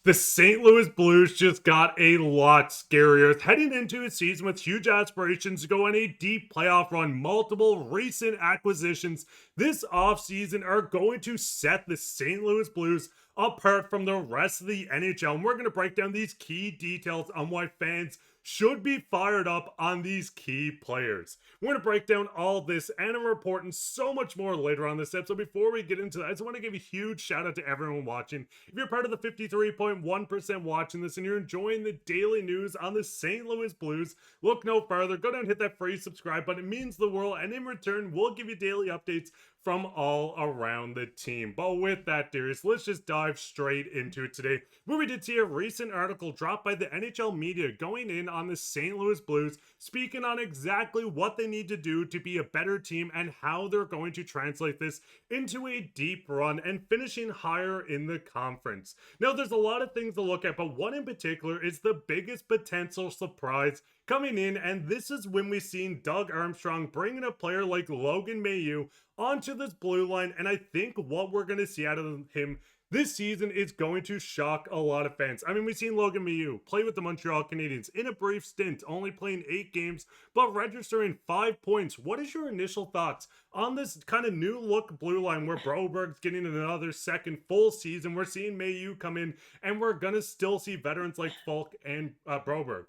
The St. Louis Blues just got a lot scarier, heading into a season with huge aspirations to go on a deep playoff run. Multiple recent acquisitions this offseason are going to set the St. Louis Blues apart from the rest of the NHL. And we're going to break down these key details on why fans should be fired up on these key players. We're going to break down all this and a report and so much more later on this episode. Before we get into that, I just want to give a huge shout out to everyone watching. If you're part of the 53.1% watching this and you're enjoying the daily news on the St. Louis Blues, look no further. Go down and hit that free subscribe button. It means the world. And in return, we'll give you daily updates from all around the team. But with that, Darius, let's just dive straight into it today, where we did see a recent article dropped by the NHL media going in on the St. Louis Blues, speaking on exactly what they need to do to be a better team and how they're going to translate this into a deep run and finishing higher in the conference. Now, there's a lot of things to look at, but one in particular is the biggest potential surprise coming in, and this is when we've seen Doug Armstrong bringing a player like Logan Mailloux onto this blue line, and I think what we're going to see out of him this season is going to shock a lot of fans. I mean, we've seen Logan Mailloux play with the Montreal Canadiens in a brief stint, only playing 8 games, but registering 5 points. What is your initial thoughts on this kind of new look blue line where Broberg's getting another second full season? We're seeing Mailloux come in, and we're going to still see veterans like Falk and Broberg.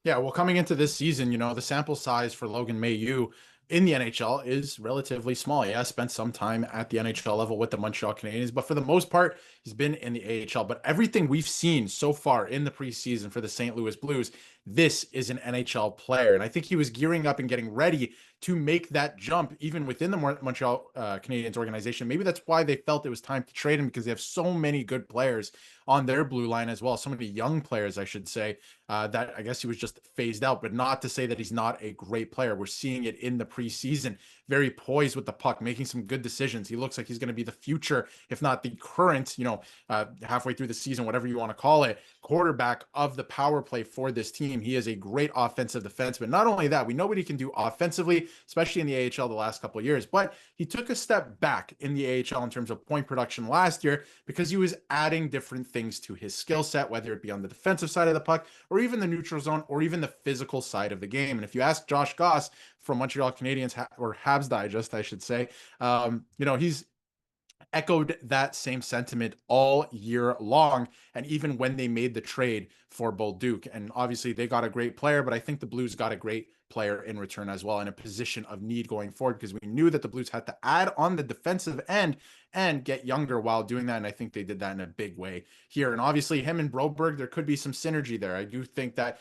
Yeah, well, coming into this season, the sample size for Logan Mailloux in the NHL is relatively small. Yeah, spent some time at the NHL level with the Montreal Canadiens, but for the most part, he's been in the AHL. But everything we've seen so far in the preseason for the St. Louis Blues, this is an NHL player. And I think he was gearing up and getting ready to make that jump even within the Montreal Canadiens organization. Maybe that's why they felt it was time to trade him, because they have so many good players on their blue line as well. So many young players, I should say, that I guess he was just phased out, but not to say that he's not a great player. We're seeing it in the preseason, very poised with the puck, making some good decisions. He looks like he's going to be the future, if not the current, halfway through the season, whatever you want to call it, quarterback of the power play for this team. He is a great offensive defenseman. Not only that, we know what he can do offensively, especially in the AHL the last couple of years, but he took a step back in the AHL in terms of point production last year because he was adding different things to his skill set, whether it be on the defensive side of the puck or even the neutral zone or even the physical side of the game. And if you ask Josh Goss from Montreal Canadiens or Habs Digest, I should say, he's echoed that same sentiment all year long. And even when they made the trade for Bolduc, and obviously they got a great player, but I think the Blues got a great player in return as well in a position of need going forward, because we knew that the Blues had to add on the defensive end and get younger while doing that. And I think they did that in a big way here. And obviously him and Broberg, there could be some synergy there. I do think that,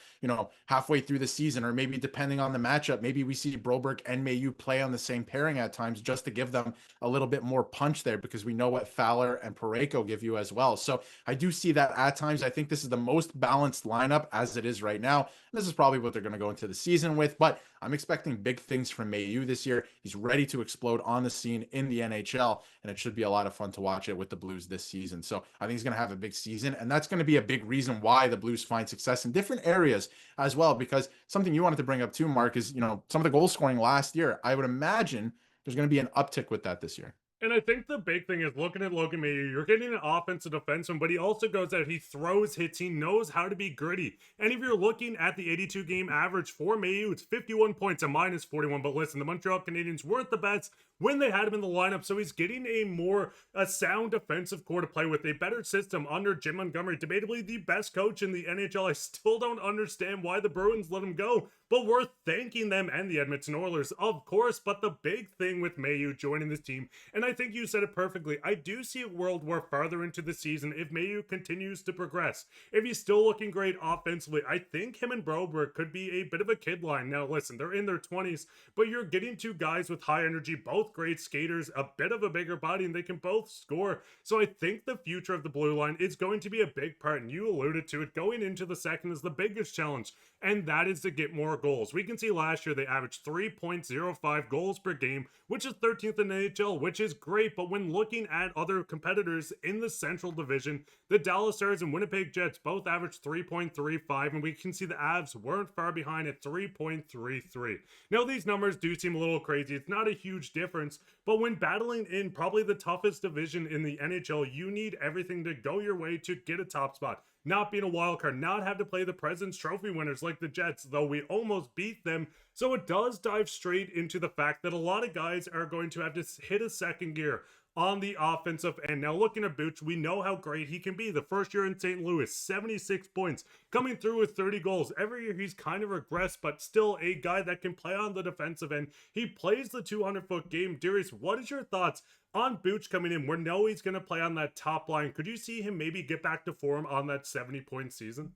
halfway through the season, or maybe depending on the matchup, maybe we see Broberg and Mailloux play on the same pairing at times just to give them a little bit more punch there, because we know what Fowler and Parayko give you as well. So I do see that at times. I think this is the most balanced lineup as it is right now. And this is probably what they're going to go into the season with, but I'm expecting big things from Mailloux this year. He's ready to explode on the scene in the NHL, and it should be a lot of fun to watch it with the Blues this season. So I think he's going to have a big season, and that's going to be a big reason why the Blues find success in different areas as well, because something you wanted to bring up too, Mark, is, some of the goal scoring last year. I would imagine there's going to be an uptick with that this year. And I think the big thing is looking at Logan Mailloux, you're getting an offensive defenseman, but he also goes out, he throws hits, he knows how to be gritty. And if you're looking at the 82 game average for Mailloux, it's 51 points, a minus 41. But listen, the Montreal Canadiens weren't the best when they had him in the lineup, so he's getting a sound defensive core to play with, a better system under Jim Montgomery, debatably the best coach in the NHL. I still don't understand why the Bruins let him go, but we're thanking them and the Edmonton Oilers, of course. But the big thing with Mailloux joining this team, and I think you said it perfectly, I do see a world where farther into the season, if Mailloux continues to progress, if he's still looking great offensively, I think him and Broberg could be a bit of a kid line. Now listen, they're in their 20s, but you're getting two guys with high energy, both great skaters, a bit of a bigger body, and they can both score. So I think the future of the blue line is going to be a big part, and you alluded to it, going into the second is the biggest challenge, and that is to get more goals. We can see last year they averaged 3.05 goals per game, which is 13th in the NHL, which is great. But when looking at other competitors in the Central Division, the Dallas Stars and Winnipeg Jets both averaged 3.35, and we can see the Avs weren't far behind at 3.33. Now, these numbers do seem a little crazy. It's not a huge difference, difference. But when battling in probably the toughest division in the NHL, you need everything to go your way to get a top spot. Not being a wild card, not have to play the President's Trophy winners like the Jets, though we almost beat them. So it does dive straight into the fact that a lot of guys are going to have to hit a second gear on the offensive end. Now, looking at Buch, we know how great he can be. The first year in St. Louis, 76 points, coming through with 30 goals. Every year he's kind of regressed, but still a guy that can play on the defensive end. He plays the 200-foot game. Darius, what is your thoughts on Buch coming in? We know he's going to play on that top line. Could you see him maybe get back to form on that 70-point season?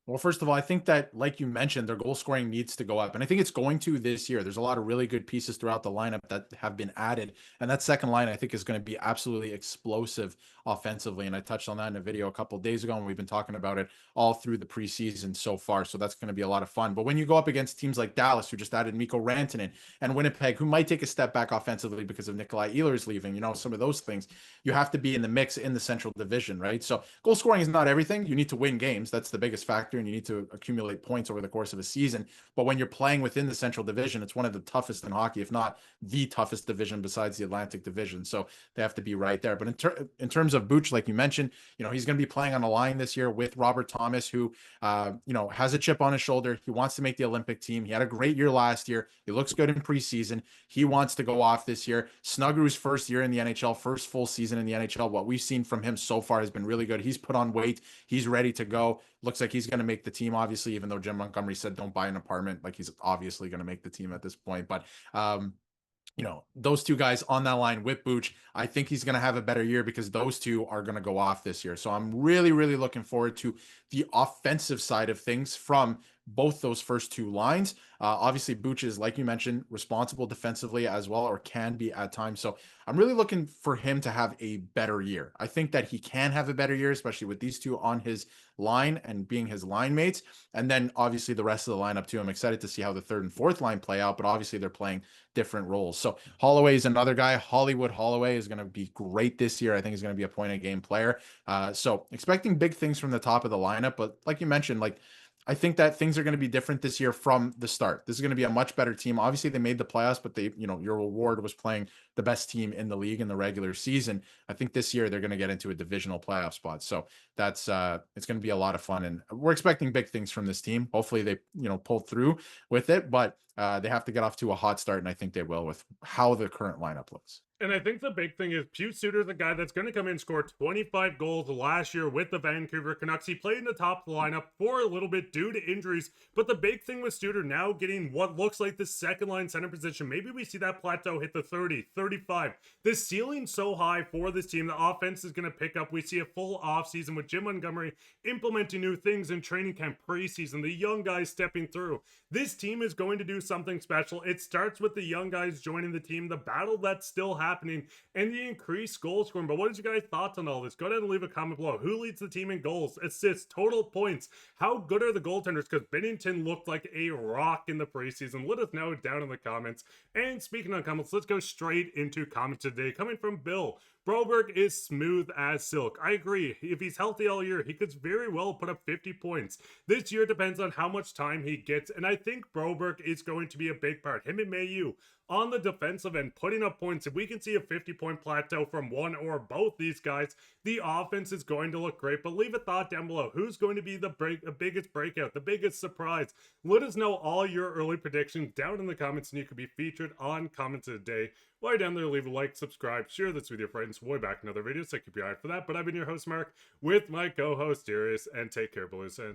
Well, first of all, I think that, like you mentioned, their goal scoring needs to go up. And I think it's going to this year. There's a lot of really good pieces throughout the lineup that have been added. And that second line, I think, is going to be absolutely explosive offensively. And I touched on that in a video a couple of days ago, and we've been talking about it all through the preseason so far. So that's going to be a lot of fun. But when you go up against teams like Dallas, who just added Mikko Rantanen, and Winnipeg, who might take a step back offensively because of Nikolai Ehlers leaving, some of those things, you have to be in the mix in the Central Division, right? So goal scoring is not everything. You need to win games. That's the biggest factor, and you need to accumulate points over the course of a season. But when you're playing within the Central Division, it's one of the toughest in hockey, if not the toughest division besides the Atlantic Division. So they have to be right there. But in terms of Buch, like you mentioned, he's going to be playing on a line this year with Robert Thomas, who, has a chip on his shoulder. He wants to make the Olympic team. He had a great year last year. He looks good in preseason. He wants to go off this year. Snuggerud's first year in the NHL, first full season in the NHL. What we've seen from him so far has been really good. He's put on weight. He's ready to go. Looks like he's going to make the team, obviously, even though Jim Montgomery said don't buy an apartment. Like, he's obviously going to make the team at this point. But those two guys on that line with Buch, I think he's going to have a better year because those two are going to go off this year. So I'm really, really looking forward to the offensive side of things from both those first two lines. Obviously, Buch is, like you mentioned, responsible defensively as well, or can be at times. So I'm really looking for him to have a better year. I think that he can have a better year, especially with these two on his line and being his line mates. And then obviously the rest of the lineup too. I'm excited to see how the third and fourth line play out, but obviously they're playing different roles. So Holloway is another guy. Hollywood Holloway is going to be great this year. I think he's going to be a point a game player. So expecting big things from the top of the lineup, but like you mentioned, I think that things are going to be different this year from the start. This is going to be a much better team. Obviously, they made the playoffs, but your reward was playing the best team in the league in the regular season. I think this year they're going to get into a divisional playoff spot. So that's it's going to be a lot of fun, and we're expecting big things from this team. Hopefully, they pull through with it, but they have to get off to a hot start, and I think they will with how the current lineup looks. And I think the big thing is Pius Suter, the guy that's going to come in and score 25 goals last year with the Vancouver Canucks. He played in the top of the lineup for a little bit due to injuries. But the big thing with Suter now getting what looks like the second line center position, maybe we see that plateau hit the 30, 35. The ceiling's so high for this team. The offense is going to pick up. We see a full offseason with Jim Montgomery implementing new things in training camp, preseason, the young guys stepping through. This team is going to do something special. It starts with the young guys joining the team, the battle that's still happening, and the increased goal scoring. But what is your guys' thoughts on all this? Go ahead and leave a comment below. Who leads the team in goals, assists, total points? How good are the goaltenders? Because Binnington looked like a rock in the preseason. Let us know down in the comments. And speaking of comments, let's go straight into comments today. Coming from Bill. Broberg is smooth as silk. I agree. If he's healthy all year, he could very well put up 50 points. This year depends on how much time he gets, and I think Broberg is going to be a big part. Him and Mailloux on the defensive end, putting up points. If we can see a 50-point plateau from one or both these guys, the offense is going to look great. But leave a thought down below. Who's going to be the biggest breakout, the biggest surprise? Let us know all your early predictions down in the comments, and you could be featured on Comments of the Day. While you're down there, leave a like, subscribe, share this with your friends. We'll be back in another video, so keep your eye out for that. But I've been your host, Mark, with my co-host, Darius, and take care, Blues. And